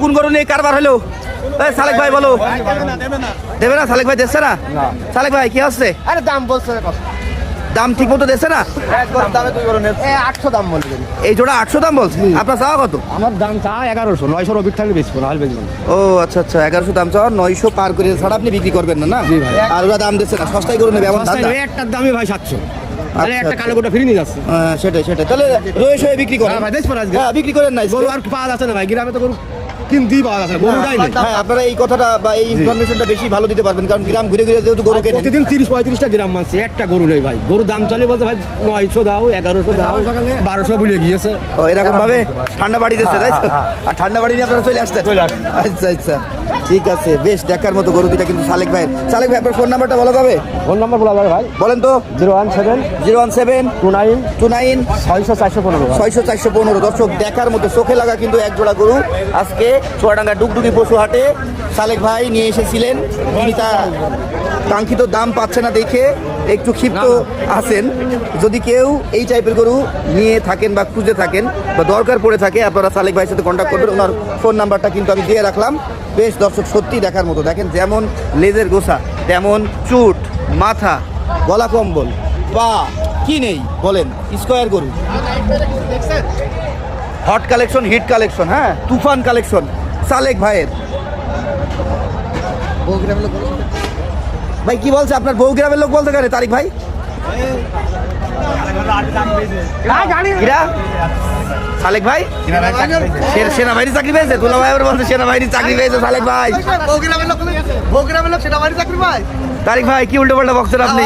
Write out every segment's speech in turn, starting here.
কোন গরু নিয়ে কারবার হলো? সালেক ভাই বলো। দেবে না সালেক ভাই, দিচ্ছে না? সালেক ভাই কি হচ্ছে? আরে দাম বলছে, দাম ঠিক মতো দিচ্ছে না? দামে 800 দাম বলে দেন। এই জোড়া 800 দাম বলছে, আপনার চাওয়া কত? আমার দাম চা 1100, 900 রবির থাকলে বেচবো না, বেচবো না। ও আচ্ছা আচ্ছা, 1100 দাম চাওয়া, 900 পার করে ছাড়া আপনি বিক্রি করবেন না? না জি ভাই। আর ওরা দাম দিচ্ছে না, সস্তায় গরু নেবে এমন ধান্দা? একটার দামই ভাই 700, তাহলে একটা আচ্ছা। কালো গোটা ফ্রি নিয়ে যাচ্ছে। সেটাই তাহলে রয়েস হয়ে বিক্রি করেন। ভাই দেখছেন আজকে বিক্রি করেন না গরু আর পাওয়া যাচ্ছে না ভাই, গ্রামে তো গরু কিনতেই পাওয়া যাচ্ছে না, গরুটাই নেই। হ্যাঁ, আপনারা এই কথাটা বা এই ইনফরমেশনটা বেশি ভালো দিতে পারবেন, কারণ গ্রাম ঘুরে ঘুরে যেহেতু গরু কেনেন। প্রতিদিন 30-35টা গ্রাম মানছে, একটা গরু নেই ভাই। গরু দাম চলে বলতে ভাই 900 দাও, 1100 দাও, 1200 ভুলে গিয়েছে। ও এরকম ভাবে ঠান্ডা বাড়ি দিচ্ছে, তাই তো? আর ঠান্ডা বাড়ি নিয়ে আপনারা চলে আসতেন? আচ্ছা আচ্ছা, ঠিক আছে, বেশ দেখার মতো গরু দুটা কিন্তু সালেক ভাই। সালেক ভাই, আপনার ফোন নাম্বারটা বলা যাবে? ফোন নাম্বার বলা যাবে ভাই, বলেন তো। 017 017 29 29 600 415। 600 415। দর্শক দেখার মতো চোখে লাগা কিন্তু এক জোড়া গরু আজকে চুয়াডাঙ্গা ডুগডুগি পশু হাটে সালেক ভাই নিয়ে এসেছিলেন। তিনি তার কাঙ্ক্ষিত দাম পাচ্ছে না দেখে একটু ক্ষিপ্ত আছেন। যদি কেউ এই টাইপের গরু নিয়ে থাকেন বা খুঁজে থাকেন বা দরকার পড়ে থাকে, আপনারা সালেক ভাইয়ের সাথে কন্ট্যাক্ট করবেন। ওনার ফোন নাম্বারটা কিন্তু আমি দিয়ে রাখলাম। বেশ দর্শক, সত্যি দেখার মতো। দেখেন যেমন লেজের গোছা, তেমন চুট, মাথা, গলা কম্বল, পা, কি নেই বলেন? স্কোয়ার গরু, হট কালেকশন, হিট কালেকশন, হ্যাঁ, তুফান কালেকশন সালেক ভাইয়ের। ভাই কি বলছে আপনার বউ গ্রামের লোক বলতে পারে তারিক ভাই? কিরা? সালেক ভাই সেনাবাহিনী চাকরি পেয়েছে? দুলা ভাই আবার বলছে সেনাবাহিনী চাকরি পেয়েছে সালেক ভাই। তারিক ভাই কি উল্টো পাল্টা বকছেন আপনি?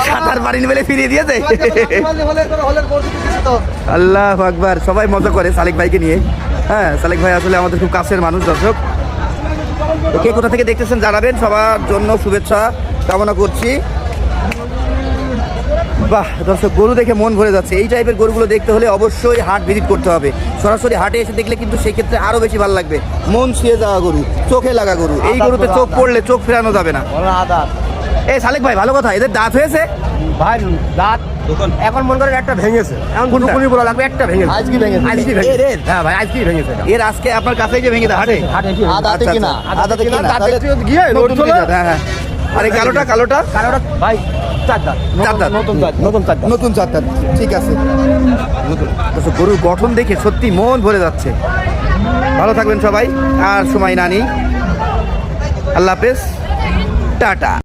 সাঁতার পারিনি বলে ফিরিয়ে দিয়েছে। আল্লাহু আকবার, সবাই মজা করে সালেক ভাইকে নিয়ে। হ্যাঁ, সালেক ভাই আসলে আমাদের খুব কাছের মানুষ। দর্শক, কে কোথা থেকে দেখতেছেন জানাবেন, সবার জন্য শুভেচ্ছা কামনা করছি। বাহ দর্শক, গরু দেখে মন ভরে যাচ্ছে। এই টাইপের গরুগুলো দেখতে হলে অবশ্যই হাট ভিজিট করতে হবে। সরাসরি হাটে এসে দেখলে কিন্তু সেই ক্ষেত্রে আরও বেশি ভালো লাগবে। মন ছুঁয়ে যাওয়া গরু, চোখে লাগা গরু। এই গরুতে চোখ পড়লে চোখ ফেরানো যাবে না। এই সালেক ভাই, ভালো কথা, এদের দাঁত হয়েছে ভাই? দাঁত এখন মনে করেন একটা ভেঙেছে, এখন দুকুনি বলা লাগবে, একটা ভেঙেছে। আজকে ভেঙেছে। হ্যাঁ ভাই, আজকেই ভেঙেছে। এর আজকে আপনার কাছেই যে ভেঙে দেয় হাটে? আদাতে কিনা, আদাতে কিনা, দাঁতে গিয়ে নতুন দাঁত। হ্যাঁ, আর এই কালোটা ভাই 4 দাঁত, নতুন 4 দাঁত। ঠিক আছে। গরুর গঠন দেখে সত্যি মন ভরে যাচ্ছে। ভালো থাকবেন সবাই, আর সময় না নেই। আল্লাহ হাফেজ, টাটা।